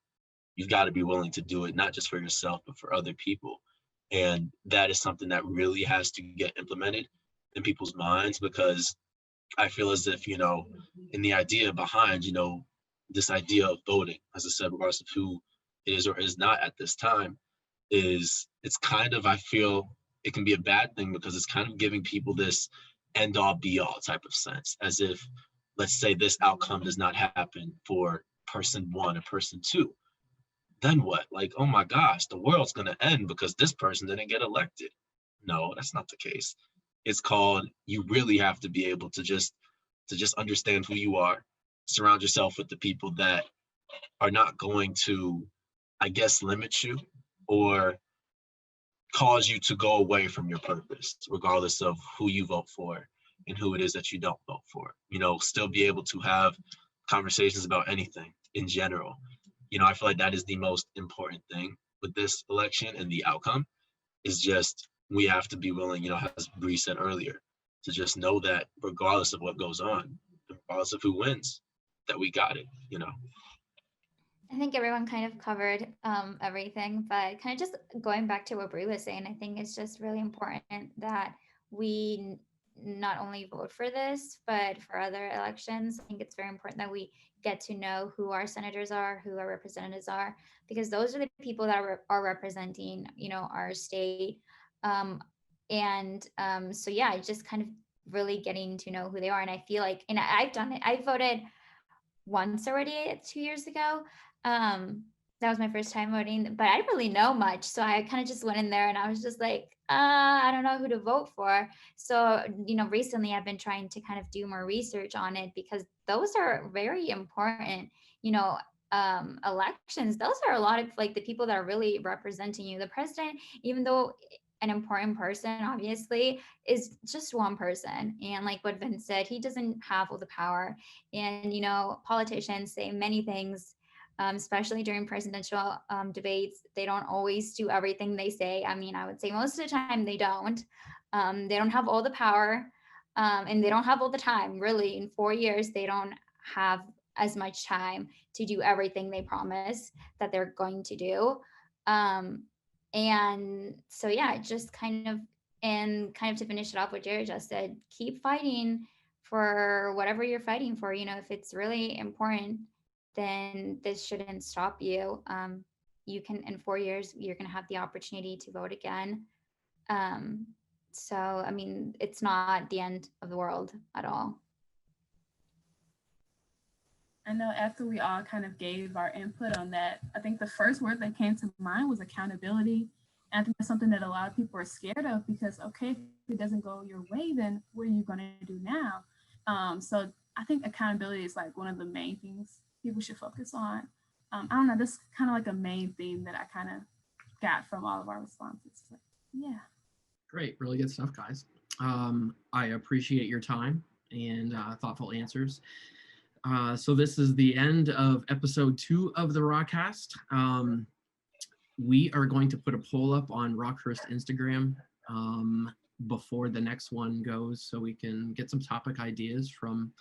you've got to be willing to do it, not just for yourself, but for other people. And that is something that really has to get implemented in people's minds, because I feel as if, in the idea behind, this idea of voting, as I said, regardless of who it is or is not at this time, it's kind of, I feel it can be a bad thing because it's kind of giving people this end all be all type of sense, as if, let's say this outcome does not happen for person 1 or person 2. Then what? Like, oh my gosh, the world's going to end because this person didn't get elected. No, that's not the case. It's called, you really have to be able to just understand who you are, surround yourself with the people that are not going to, I guess, limit you or cause you to go away from your purpose, regardless of who you vote for and who it is that you don't vote for. Still be able to have conversations about anything in general. I feel like that is the most important thing with this election and the outcome, is just we have to be willing, as Bree said earlier, to just know that regardless of what goes on, regardless of who wins, that we got it. I think everyone kind of covered everything, but kind of just going back to what Bree was saying, I think it's just really important that we not only vote for this, but for other elections. I think it's very important that we get to know who our senators are, who our representatives are, because those are the people that are representing, our state. So yeah, just kind of really getting to know who they are. And I feel like, and I've done it. I voted once already 2 years ago. That was my first time voting, but I didn't really know much. So I kind of just went in there and I was just like, I don't know who to vote for. So, recently I've been trying to kind of do more research on it, because those are very important, elections. Those are a lot of like the people that are really representing you. The president, even though an important person, obviously, is just one person. And like what Vince said, he doesn't have all the power. And, politicians say many things, especially during presidential debates. They don't always do everything they say. I mean, I would say most of the time they don't. They don't have all the power, and they don't have all the time. Really, in 4 years, they don't have as much time to do everything they promise that they're going to do. And so, yeah, just kind of to finish it off, what Jerrit just said, keep fighting for whatever you're fighting for. If it's really important, then this shouldn't stop you. You can, in 4 years, you're going to have the opportunity to vote again. So, I mean, it's not the end of the world at all. I know after we all kind of gave our input on that, I think the first word that came to mind was accountability. And I think that's something that a lot of people are scared of, because, okay, if it doesn't go your way, then what are you going to do now? So I think accountability is like one of the main things people should focus on. I don't know, this is kind of like a main theme that I kind of got from all of our responses. Like, yeah. Great, really good stuff, guys. I appreciate your time and thoughtful answers. So this is the end of episode 2 of the RockCast. We are going to put a poll up on Rockhurst Instagram before the next one goes, so we can get some topic ideas from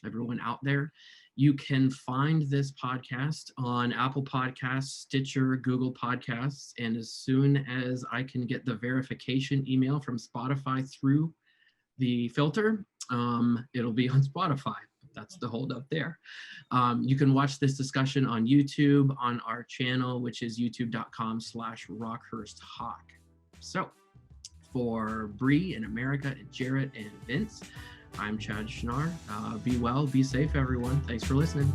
everyone out there. You can find this podcast on Apple Podcasts, Stitcher, Google Podcasts, and as soon as I can get the verification email from Spotify through the filter, it'll be on Spotify. That's the holdup there. You can watch this discussion on YouTube on our channel, which is youtube.com/RockHurstHawk. So for Bree and America and Jerrit and Vince, I'm Chad Schnarr. Be well, be safe, everyone. Thanks for listening.